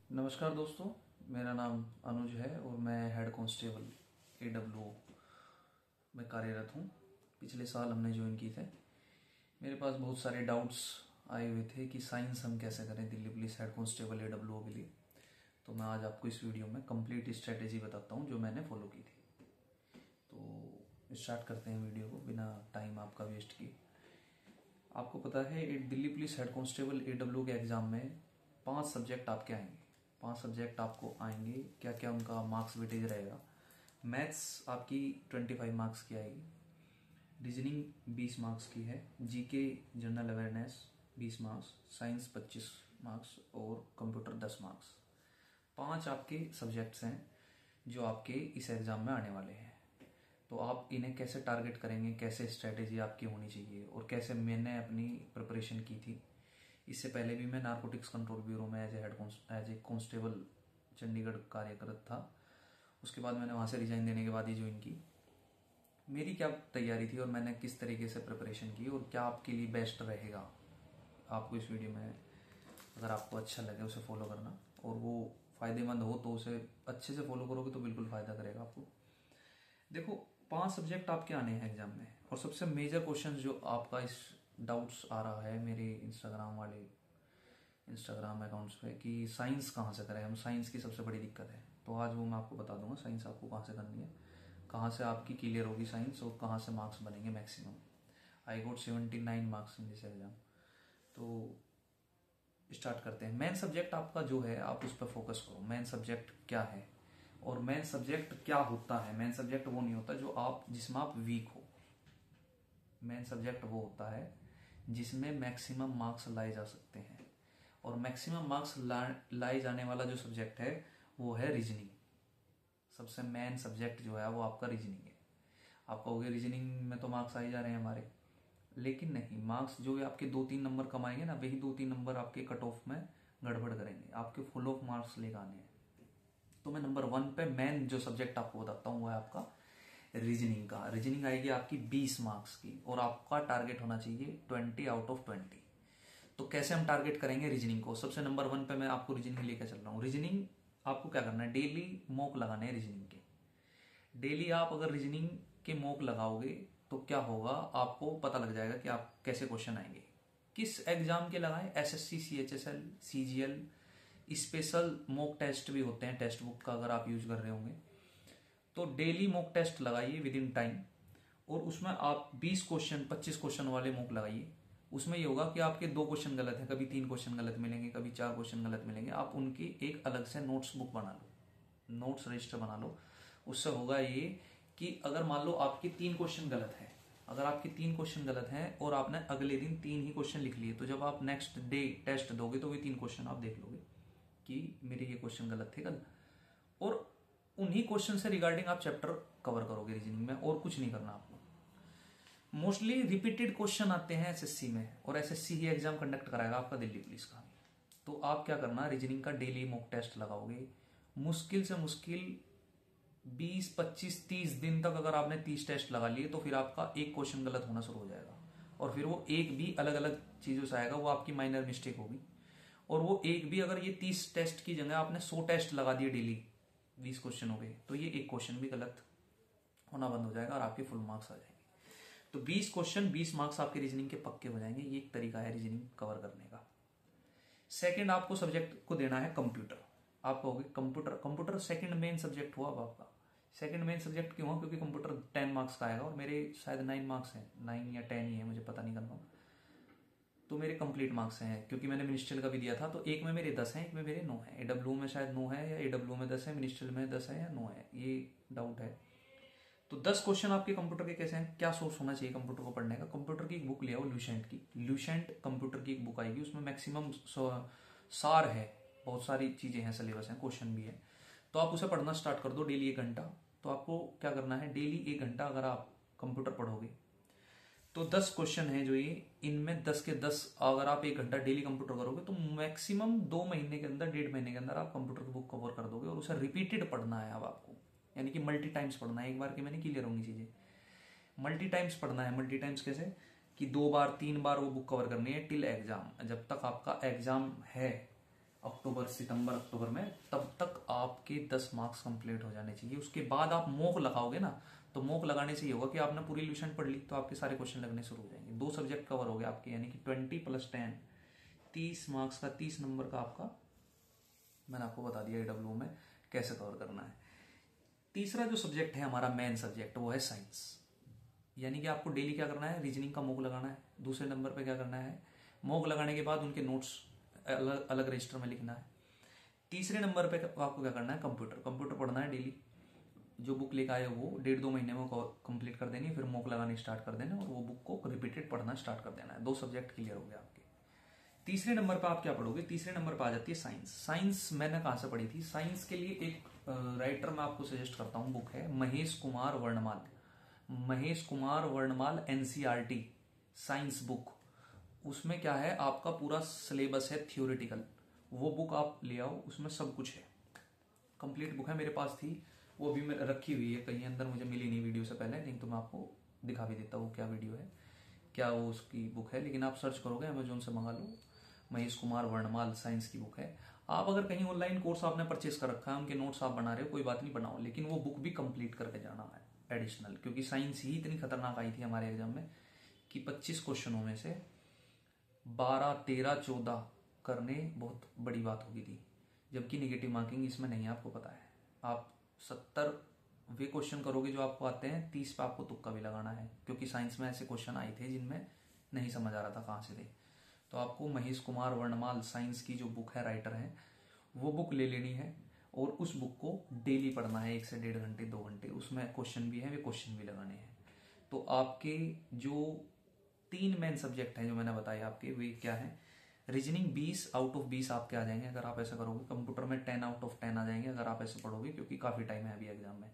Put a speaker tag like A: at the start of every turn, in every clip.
A: नमस्कार दोस्तों। मेरा नाम अनुज है और मैं हेड कांस्टेबल AWO में कार्यरत हूँ। पिछले साल हमने ज्वाइन की थे। मेरे पास बहुत सारे डाउट्स आए हुए थे कि साइंस हम कैसे करें Delhi police head constable AWO के लिए। तो मैं आज आपको इस वीडियो में कंप्लीट स्ट्रेटेजी बताता हूँ जो मैंने फॉलो की थी। तो स्टार्ट करते हैं वीडियो को बिना टाइम आपका वेस्ट किए। आपको पता है Delhi police head constable AWO के एग्ज़ाम में 5 सब्जेक्ट आपके आएंगे। 5 सब्जेक्ट आपको आएंगे। क्या क्या उनका मार्क्स वेटेज रहेगा? मैथ्स आपकी 25 मार्क्स की आएगी। रीजनिंग 20 मार्क्स की है। GK general awareness 20 marks, science 25 marks और कंप्यूटर 10 मार्क्स। 5 आपके सब्जेक्ट्स हैं जो आपके इस एग्ज़ाम में आने वाले हैं। तो आप इन्हें कैसे टारगेट करेंगे, कैसे स्ट्रेटेजी आपकी होनी चाहिए और कैसे मैंने अपनी प्रिपरेशन की थी। इससे पहले भी मैं नारकोटिक्स कंट्रोल ब्यूरो में एज ए कांस्टेबल चंडीगढ़ कार्यरत था। उसके बाद मैंने वहाँ से रिजाइन देने के बाद ये ज्वाइन की। मेरी क्या तैयारी थी और मैंने किस तरीके से प्रिपरेशन की और क्या आपके लिए बेस्ट रहेगा, आपको इस वीडियो में अगर आपको अच्छा लगे उसे फॉलो करना और वो फ़ायदेमंद हो तो उसे अच्छे से फॉलो करोगे तो बिल्कुल फ़ायदा करेगा आपको। देखो, 5 सब्जेक्ट आपके आने हैं एग्जाम में और सबसे मेजर क्वेश्चन जो आपका इस डाउट्स आ रहा है मेरे इंस्टाग्राम अकाउंट्स पे कि साइंस कहाँ से करें हम, साइंस की सबसे बड़ी दिक्कत है। तो आज वो मैं आपको बता दूंगा साइंस आपको कहाँ से करनी है, कहाँ से आपकी क्लियर होगी साइंस और कहाँ से मार्क्स बनेंगे maximum. I got 79 marks in this exam. तो स्टार्ट करते हैं। मेन सब्जेक्ट आपका जो है आप उस पर फोकस करो। मेन सब्जेक्ट क्या है और मेन सब्जेक्ट क्या होता है? मेन सब्जेक्ट वो नहीं होता जो आप जिसमें आप वीक हो। मेन सब्जेक्ट वो होता है जिसमें मैक्सिमम मार्क्स लाए जा सकते हैं और मैक्सिमम मार्क्स लाए जाने वाला जो सब्जेक्ट है वो है रीजनिंग। सबसे मेन सब्जेक्ट जो है वो आपका रीजनिंग है। आप कहोगे रीजनिंग में तो मार्क्स आ ही जा रहे हैं हमारे, लेकिन नहीं। मार्क्स जो आपके 2-3 नंबर कमाएंगे ना, वही 2-3 नंबर आपके कट ऑफ में गड़बड़ करेंगे, आपके फुल ऑफ मार्क्स लेकर आने हैं। तो मैं नंबर 1 पे मेन जो सब्जेक्ट आपको बताता हूँ वो है आपका रीजनिंग का। रीजनिंग आएगी आपकी 20 मार्क्स की और आपका टारगेट होना चाहिए 20 आउट ऑफ 20। तो कैसे हम टारगेट करेंगे रीजनिंग को? सबसे नंबर 1 पे मैं आपको रीजनिंग लेकर चल रहा हूँ। रीजनिंग आपको क्या करना है, डेली मॉक लगाने हैं रीजनिंग के। डेली आप अगर रीजनिंग के मॉक लगाओगे तो क्या होगा, आपको पता लग जाएगा कि आप कैसे क्वेश्चन आएंगे। किस एग्जाम के लगाएं? SSC, CHSL, CGL। Special mock test भी होते हैं, टेक्स्ट बुक का अगर आप यूज कर रहे होंगे तो डेली मॉक टेस्ट लगाइए विद इन टाइम। और उसमें आप 20 क्वेश्चन 25 क्वेश्चन वाले मॉक लगाइए। उसमें ये होगा कि आपके 2 क्वेश्चन गलत है, कभी 3 क्वेश्चन गलत मिलेंगे, कभी 4 क्वेश्चन गलत मिलेंगे। आप उनकी एक अलग से नोट्स बुक बना लो, नोट्स रजिस्टर बना लो। उससे होगा ये कि अगर मान लो आपके 3 क्वेश्चन गलत है, अगर आपके 3 क्वेश्चन गलत हैं और आपने अगले दिन 3 ही क्वेश्चन लिख लिए, तो जब आप नेक्स्ट डे टेस्ट दोगे तो वही 3 क्वेश्चन आप देख लोगे कि मेरे ये क्वेश्चन गलत थे कल, और उन्हीं क्वेश्चन से रिगार्डिंग आप चैप्टर कवर करोगे रीजनिंग में, और कुछ नहीं करना आपको। मोस्टली रिपीटेड क्वेश्चन आते हैं SSC में और SSC ही एग्जाम कंडक्ट कराएगा आपका दिल्ली पुलिस का। तो आप क्या करना, रीजनिंग का डेली मॉक टेस्ट लगाओगे। मुश्किल से मुश्किल 20, 25, 30 दिन तक अगर आपने 30 टेस्ट लगा लिए तो फिर आपका एक क्वेश्चन गलत होना शुरू हो जाएगा और फिर वो एक भी अलग अलग चीजों से आएगा, वो आपकी माइनर मिस्टेक होगी। और वो एक भी, अगर ये 30 टेस्ट की जगह आपने 100 टेस्ट लगा दिए डेली, 20 क्वेश्चन हो गए, तो ये एक क्वेश्चन भी गलत होना बंद हो जाएगा और आपके फुल मार्क्स आ जाएंगे। तो 20 क्वेश्चन 20 मार्क्स आपके रीजनिंग के पक्के हो जाएंगे। ये एक तरीका है रीजनिंग कवर करने का। सेकंड आपको सब्जेक्ट को देना है कंप्यूटर। आप कहोगे computer, computer second main subject हुआ अब आपका। सेकंड मेन सब्जेक्ट क्यों हुआ? क्योंकि कंप्यूटर 10 मार्क्स का आएगा और मेरे शायद 9 मार्क्स हैं, 9 या 10 ही है, मुझे पता नहीं करना। तो मेरे कंप्लीट मार्क्स हैं क्योंकि मैंने मिनिस्ट्रियल का भी दिया था। तो एक में मेरे 10 हैं, एक में मेरे 9 है। AWO में शायद 9 है या AWO में 10 है, मिनिस्ट्रियल में 10 है या 9 है, ये डाउट है। तो 10 क्वेश्चन आपके कंप्यूटर के कैसे हैं? क्या सोर्स होना चाहिए कंप्यूटर को पढ़ने का? कंप्यूटर की एक बुक ले आओ, ल्यूसेंट की। ल्यूसेंट कंप्यूटर की एक बुक आएगी, उसमें मैक्सिमम सार है, बहुत सारी चीजें हैं, सिलेबस है, क्वेश्चन भी है। तो आप उसे पढ़ना स्टार्ट कर दो डेली 1 घंटा। तो आपको क्या करना है, डेली 1 घंटा अगर आप कंप्यूटर पढ़ोगे तो 10 क्वेश्चन है जो ये, इनमें 10 के 10 अगर आप 1 घंटा डेली कंप्यूटर करोगे तो मैक्सिमम 2 महीने के अंदर, 1.5 महीने के अंदर आप कंप्यूटर की बुक कवर कर दोगे। और उसे रिपीटेड पढ़ना है अब आपको, यानी कि मल्टी टाइम्स पढ़ना है। एक बार के में नहीं क्लियर होंगी चीजें, मल्टी टाइम्स पढ़ना है। मल्टी टाइम्स कैसे कि 2 बार 3 बार वो बुक कवर करनी है टिल एग्जाम, जब तक आपका एग्जाम है। अक्टूबर सितंबर अक्टूबर में, तब तक आपके 10 मार्क्स कंप्लीट हो जाने चाहिए। उसके बाद आप मॉक लगाओगे ना, तो मॉक लगाने से ये होगा कि आपने पूरी रिविजन पढ़ ली, तो आपके सारे क्वेश्चन लगने शुरू हो जाएंगे। 2 सब्जेक्ट कवर हो गए आपके, यानी कि 20 + 10 30 मार्क्स का, 30 नंबर का आपका मैंने आपको बता दिया AWO में कैसे कवर करना है। तीसरा जो सब्जेक्ट है हमारा मेन सब्जेक्ट, वो है साइंस। यानी कि आपको डेली क्या करना है, रीजनिंग का मॉक लगाना है। दूसरे नंबर पे क्या करना है, मॉक लगाने के बाद उनके नोट्स अलग अलग रजिस्टर में लिखना है। तीसरे नंबर पे आपको क्या करना है, कंप्यूटर पढ़ना है डेली। जो बुक लेकर आए वो 1.5-2 महीने में कंप्लीट कर देनी है, फिर मॉक लगाने स्टार्ट कर देना और वो बुक को रिपीटेड पढ़ना स्टार्ट कर देना है। 2 सब्जेक्ट क्लियर हो गए आपके। तीसरे नंबर पर आप क्या पढ़ोगे, तीसरे नंबर पर आ जाती है साइंस। साइंस मैंने कहाँ से पढ़ी थी, साइंस के लिए एक राइटर मैं आपको सजेस्ट करता हूँ, बुक है Mahesh Kumar Varnamal NCERT science book. उसमें क्या है, आपका पूरा सिलेबस है थियोरिटिकल। वो बुक आप ले आओ, उसमें सब कुछ है, कंप्लीट बुक है। मेरे पास थी, वो भी मैं रखी हुई है कहीं अंदर, मुझे मिली नहीं वीडियो से पहले, नहीं तो मैं आपको दिखा भी देता हूँ क्या वीडियो है, क्या वो उसकी बुक है। लेकिन आप सर्च करोगे अमेजोन से मंगा लो, महेश कुमार वर्णमाल साइंस की बुक है। आप अगर कहीं ऑनलाइन कोर्स आपने परचेस कर रखा है, उनके नोट्स आप बना रहे हो, कोई बात नहीं, बनाओ, लेकिन वो बुक भी कंप्लीट करके जाना है एडिशनल। क्योंकि साइंस ही इतनी खतरनाक आई थी हमारे एग्जाम में कि 25 क्वेश्चनों में से 12, 13, 14 करने बहुत बड़ी बात होगी थी। जबकि नेगेटिव मार्किंग इसमें नहीं है, आपको पता है। आप 70 वे क्वेश्चन करोगे जो आपको आते हैं, 30 पे आपको तुक्का भी लगाना है, क्योंकि साइंस में ऐसे क्वेश्चन आए थे जिनमें नहीं समझ आ रहा था कहाँ से थे। तो आपको महेश कुमार वर्णमाल साइंस की जो बुक है, राइटर है, वो बुक ले लेनी है और उस बुक को डेली पढ़ना है, 1 से 1.5 घंटे 2 घंटे। उसमें क्वेश्चन भी है, वे क्वेश्चन भी लगाने हैं। तो आपके जो 3 मेन सब्जेक्ट हैं जो मैंने बताए आपके, वे क्या है, रीजनिंग 20 आउट ऑफ 20 आपके आ जाएंगे अगर आप ऐसा करोगे। कंप्यूटर में 10 आउट ऑफ 10 आ जाएंगे अगर आप ऐसे पढ़ोगे, क्योंकि काफी टाइम है अभी एग्जाम में।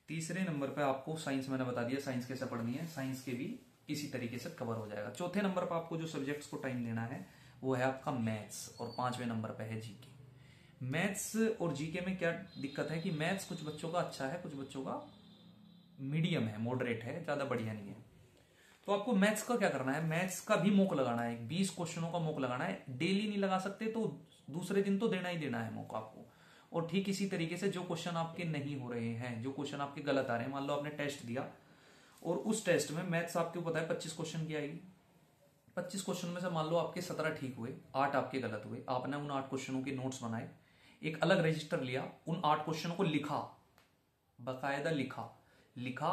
A: तीसरे नंबर पे आपको साइंस मैंने बता दिया, साइंस कैसे पढ़नी है, साइंस के भी इसी तरीके से कवर हो जाएगा। चौथे नंबर पर आपको जो सब्जेक्ट्स को टाइम देना है वो है आपका मैथ्स, और 5वें नंबर पे है जीके। मैथ्स और जीके में क्या दिक्कत है कि मैथ्स कुछ बच्चों का अच्छा है, कुछ बच्चों का मीडियम है, मॉडरेट है, ज्यादा बढ़िया नहीं है। तो आपको मैथ्स का क्या करना है, मैथ्स का भी मॉक लगाना है, 20 क्वेश्चनों का मॉक लगाना है। डेली नहीं लगा सकते तो दूसरे दिन तो देना ही देना है मॉक आपको। और ठीक इसी तरीके से जो क्वेश्चन आपके नहीं हो रहे हैं, जो क्वेश्चन आपके गलत आ रहे हैं, मान लो आपने टेस्ट दिया और उस टेस्ट में मैथ्स आपको पता है 25 क्वेश्चन की आएगी। 25 क्वेश्चन में से मान लो आपके 17 ठीक हुए, 8 आपके गलत हुए। आपने उन 8 क्वेश्चनों के नोट्स बनाए, एक अलग रजिस्टर लिया, उन 8 क्वेश्चनों को लिखा, बाकायदा लिखा,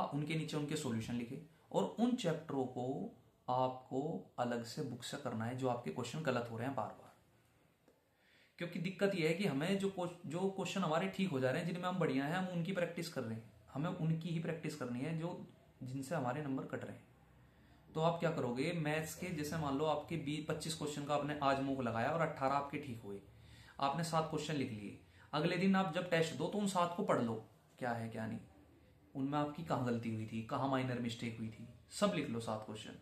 A: उनके नीचे उनके सॉल्यूशन लिखे, और उन चैप्टरों को आपको अलग से बुक से करना है जो आपके क्वेश्चन गलत हो रहे हैं बार बार। क्योंकि दिक्कत यह है कि हमें जो क्वेश्चन हमारे ठीक हो जा रहे हैं, जिनमें हम बढ़िया हैं, हम उनकी प्रैक्टिस कर रहे हैं, हमें उनकी ही प्रैक्टिस करनी है जो जिनसे हमारे नंबर कट रहे हैं। तो आप क्या करोगे, मैथ्स के जैसे मान लो आपके 25 क्वेश्चन का आपने आज मुंह लगाया और 18 आपके ठीक हुए, आपने 7 क्वेश्चन लिख लिए। अगले दिन आप जब टेस्ट दो तो उन 7 को पढ़ लो, क्या है क्या नहीं, उनमें आपकी कहाँ गलती हुई थी, कहाँ माइनर मिस्टेक हुई थी, सब लिख लो 7 क्वेश्चन।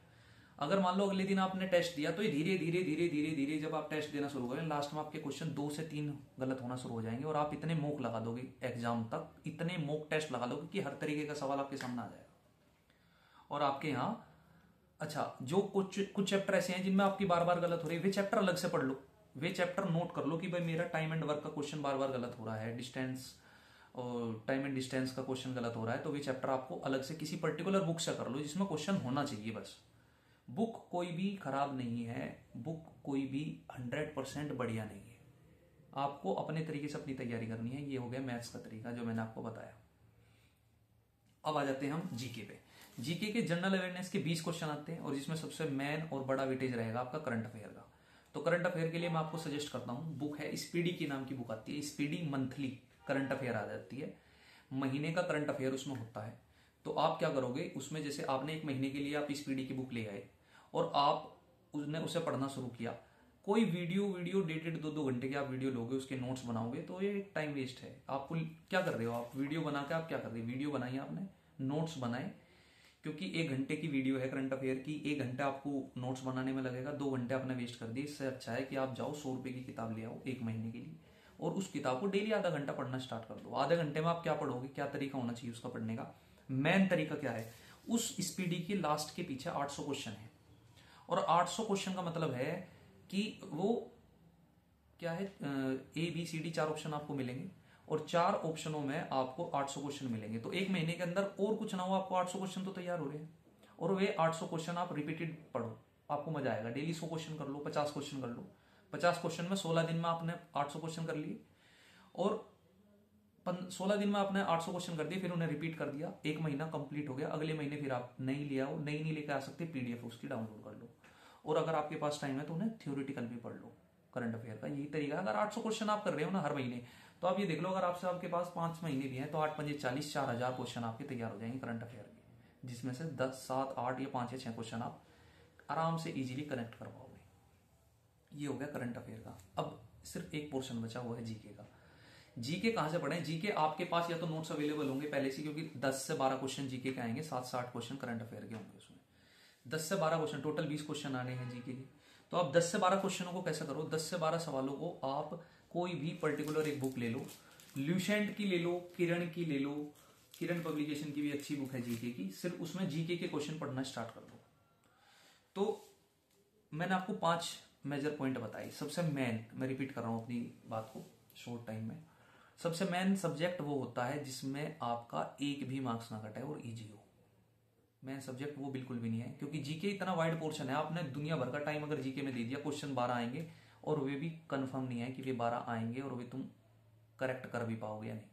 A: अगर मान लो अगले दिन आपने टेस्ट दिया तो ये धीरे धीरे धीरे धीरे धीरे जब आप टेस्ट देना शुरू करें, लास्ट में आपके क्वेश्चन 2 से 3 गलत होना शुरू हो जाएंगे, और आप इतने मॉक लगा दोगे एग्जाम तक, इतने मॉक टेस्ट लगा दोगे कि हर तरीके का सवाल आपके सामने आ जाएगा। और आपके यहाँ अच्छा जो कुछ चैप्टर ऐसे हैं जिनमें आपकी बार बार गलत हो रही है, वे चैप्टर अलग से पढ़ लो, वे चैप्टर नोट कर लो कि भाई मेरा टाइम एंड वर्क का क्वेश्चन बार बार गलत हो रहा है, डिस्टेंस और टाइम एंड डिस्टेंस का क्वेश्चन गलत हो रहा है, तो वे चैप्टर आपको अलग से किसी पर्टिकुलर बुक से कर लो जिसमें क्वेश्चन होना चाहिए बस। बुक कोई भी खराब नहीं है, बुक कोई भी 100% बढ़िया नहीं है, आपको अपने तरीके से अपनी तैयारी करनी है। ये हो गया मैथ्स का तरीका जो मैंने आपको बताया। अब आ जाते हैं हम जीके पे। जीके के जनरल अवेयरनेस के 20 क्वेश्चन आते हैं, और जिसमें सबसे मेन और बड़ा वेटेज रहेगा आपका करंट अफेयर का। तो करंट अफेयर के लिए मैं आपको सजेस्ट करता हूं, बुक है स्पीडी की नाम की बुक आती है, स्पीडी मंथली करंट अफेयर आ जाती है, महीने का करंट अफेयर उसमें होता है। तो आप क्या करोगे, उसमें जैसे आपने 1 महीने के लिए आप स्पीडी की बुक ले आए और आप उसने उसे पढ़ना शुरू किया, कोई वीडियो डेटेड 2-2 घंटे के आप वीडियो लोगे, उसके नोट्स बनाओगे, तो ये टाइम वेस्ट है। आपको क्या कर रहे हो, आप वीडियो बना के आप क्या कर रहे हो, वीडियो बनाई आपने, नोट्स बनाए, क्योंकि 1 घंटे की वीडियो है करंट अफेयर की, 1 घंटा आपको नोट्स बनाने में लगेगा, 2 घंटे आपने वेस्ट कर दिए। इससे अच्छा है कि आप जाओ 100 रुपए की किताब ले आओ 1 महीने के लिए, और उस किताब को डेली आधा घंटा पढ़ना स्टार्ट कर दो। आधे घंटे में आप क्या पढ़ोगे, क्या तरीका होना चाहिए उसका पढ़ने का, मेन तरीका क्या है, उस स्पीडी के लास्ट के पीछे 800 क्वेश्चन है, और 800 क्वेश्चन का मतलब है कि वो क्या है, ABCD 4 ऑप्शन आपको मिलेंगे और 4 ऑप्शनों में आपको 800 क्वेश्चन मिलेंगे। तो एक महीने के अंदर और कुछ ना हो आपको 800 क्वेश्चन तो तैयार हो रहे हैं, और वे 800 क्वेश्चन आप रिपीटेड पढ़ो, आपको मजा आएगा। डेली 100 क्वेश्चन कर लो, 50 क्वेश्चन कर लो, 50 क्वेश्चन में 16 दिन में आपने 800 क्वेश्चन कर लिए, और 16 दिन में आपने 800 क्वेश्चन कर दिए, फिर उन्हें रिपीट कर दिया, एक महीना कंप्लीट हो गया। अगले महीने फिर आप नहीं ले आओ, नहीं लेकर आ सकते, PDF उसकी डाउनलोड कर लो, और अगर आपके पास टाइम है तो उन्हें थ्योरेटिकल भी पढ़ लो। करंट अफेयर का यही तरीका है। अगर 800 क्वेश्चन आप कर रहे हो ना हर महीने, तो आप ये देख लो, अगर आपके पास 5 महीने भी हैं तो 8 पंजे 40, 4000 क्वेश्चन आपके तैयार हो जाएंगे करंट अफेयर के, जिसमें से 10, 7, 8 या 5 या 6 क्वेश्चन आप आराम से इजीली कनेक्ट कर पाओगे। ये हो गया करंट अफेयर का। अब सिर्फ एक पोर्शन बचा हुआ है जीके का। जीके कहां से पढ़ें? जीके आपके पास या तो नोट्स अवेलेबल होंगे पहले से, क्योंकि 10 से 12 क्वेश्चन जीके के आएंगे, 7 से 8 क्वेश्चन करंट अफेयर के होंगे उसमें। 10 से 12 क्वेश्चन, टोटल 20 क्वेश्चन आने हैं जीके के। तो आप 10 से 12 क्वेश्चनों को कैसे करो? 10 से 12 सवालों को आप कोई भी पर्टिकुलर एक बुक ले लो, ल्यूसेंट की ले लो, किरण की ले लो, किरण पब्लिकेशन की भी अच्छी बुक है जीके की, सिर्फ उसमें जीके के क्वेश्चन पढ़ना स्टार्ट कर दो। तो मैंने आपको 5 मेजर पॉइंट बताए। सबसे मेन, मैं रिपीट कर रहा हूं अपनी बात को शॉर्ट टाइम में, सबसे मेन सब्जेक्ट वो होता है जिसमें आपका एक भी मार्क्स ना कटे और इजी हो। मेन सब्जेक्ट वो बिल्कुल भी नहीं है, क्योंकि जीके इतना वाइड पोर्शन है, आपने दुनिया भर का टाइम अगर जीके में दे दिया, क्वेश्चन 12 आएंगे और वे भी कंफर्म नहीं है कि वे 12 आएंगे और वे तुम करेक्ट कर भी पाओगे या नहीं,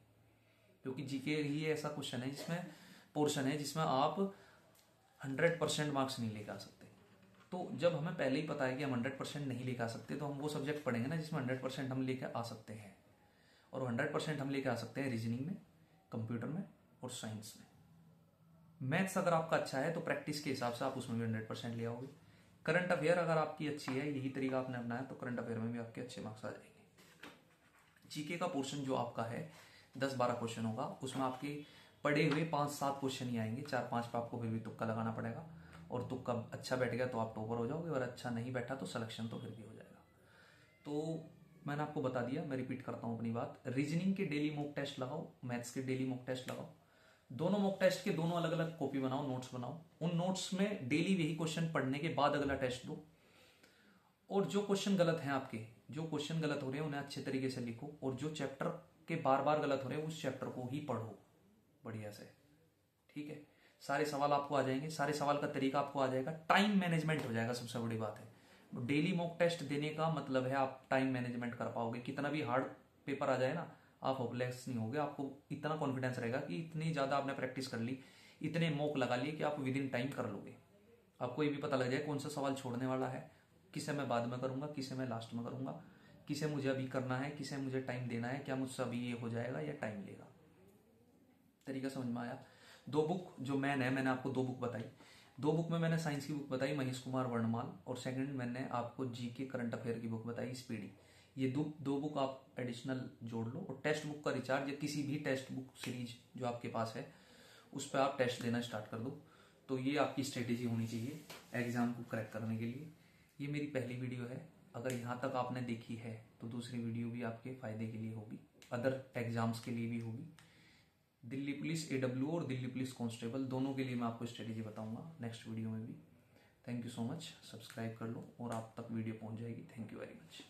A: क्योंकि जीके ही ऐसा क्वेश्चन है जिसमें पोर्शन है जिसमें आप 100% मार्क्स नहीं लेकर आ सकते। तो जब हमें पहले ही पता है कि हम 100% नहीं लेकर आ सकते, तो हम वो सब्जेक्ट पढ़ेंगे ना जिसमें 100% हम लेकर आ सकते हैं, और 100% हम लेकर आ सकते हैं रीजनिंग में, कंप्यूटर में और साइंस में। मैथ्स अगर आपका अच्छा है तो प्रैक्टिस के हिसाब से आप उसमें भी 100% ले आओगे। करंट अफेयर अगर आपकी अच्छी है, यही तरीका आपने अपनाया, तो करंट अफेयर में भी आपके अच्छे मार्क्स आ जाएंगे। जीके का पोर्शन जो आपका है 10-12 क्वेश्चन होगा, उसमें आपके पढ़े हुए 5-7 क्वेश्चन ही आएंगे, 4-5 पे आपको फिर भी तुक्का लगाना पड़ेगा, और तुक्का अच्छा बैठ गया तो आप टॉपर हो जाओगे, और अच्छा नहीं बैठा तो सिलेक्शन तो फिर भी हो जाएगा। तो मैंने आपको बता दिया, मैं रिपीट करता हूं अपनी बात। रीजनिंग के डेली मॉक टेस्ट लगाओ, मैथ्स के डेली मॉक टेस्ट लगाओ, दोनों मॉक टेस्ट के दोनों अलग अलग कॉपी बनाओ, नोट्स बनाओ, उन नोट्स में डेली वही क्वेश्चन पढ़ने के बाद अगला टेस्ट दो, और जो क्वेश्चन गलत हैं आपके, जो क्वेश्चन गलत हो रहे हैं उन्हें अच्छे तरीके से लिखो, और जो चैप्टर के बार बार गलत हो रहे हैं उस चैप्टर को ही पढ़ो बढ़िया से, ठीक है। सारे सवाल आपको आ जाएंगे, सारे सवाल का तरीका आपको आ जाएगा, टाइम मैनेजमेंट हो जाएगा, सबसे बड़ी बात है। डेली मॉक टेस्ट देने का मतलब है आप टाइम मैनेजमेंट कर पाओगे। कितना भी हार्ड पेपर आ जाए ना, आप होपलेस नहीं होगे, आपको इतना कॉन्फिडेंस रहेगा कि इतनी ज्यादा आपने प्रैक्टिस कर ली, इतने मॉक लगा लिए कि आप विद इन टाइम कर लोगे। आपको ये भी पता लग जाए कौन सा सवाल छोड़ने वाला है, किसे मैं बाद में करूंगा, किसे मैं लास्ट में करूंगा, किसे मुझे अभी करना है, किसे मुझे टाइम देना है, क्या मुझसे अभी ये हो जाएगा या टाइम लेगा। तरीका समझ में आया? 2 बुक जो मैन है, मैंने आपको 2 बुक बताई। 2 बुक में मैंने साइंस की बुक बताई महेश कुमार वर्णमाल, और सेकंड मैंने आपको जीके करंट अफेयर की बुक बताई स्पीडी। ये 2 बुक आप एडिशनल जोड़ लो, और टेक्स्ट बुक का रिचार्ज या किसी भी टेक्स्ट बुक सीरीज जो आपके पास है उस पर आप टेस्ट देना स्टार्ट कर दो। तो ये आपकी स्ट्रेटेजी होनी चाहिए एग्जाम को क्रैक करने के लिए। ये मेरी पहली वीडियो है, अगर यहाँ तक आपने देखी है तो दूसरी वीडियो भी आपके फायदे के लिए होगी, अदर एग्जाम्स के लिए भी होगी। दिल्ली पुलिस AW और दिल्ली पुलिस कांस्टेबल दोनों के लिए मैं आपको स्ट्रेटेजी बताऊंगा नेक्स्ट वीडियो में भी। Thank you so much, subscribe कर लो और आप तक वीडियो पहुंच जाएगी। Thank you very much.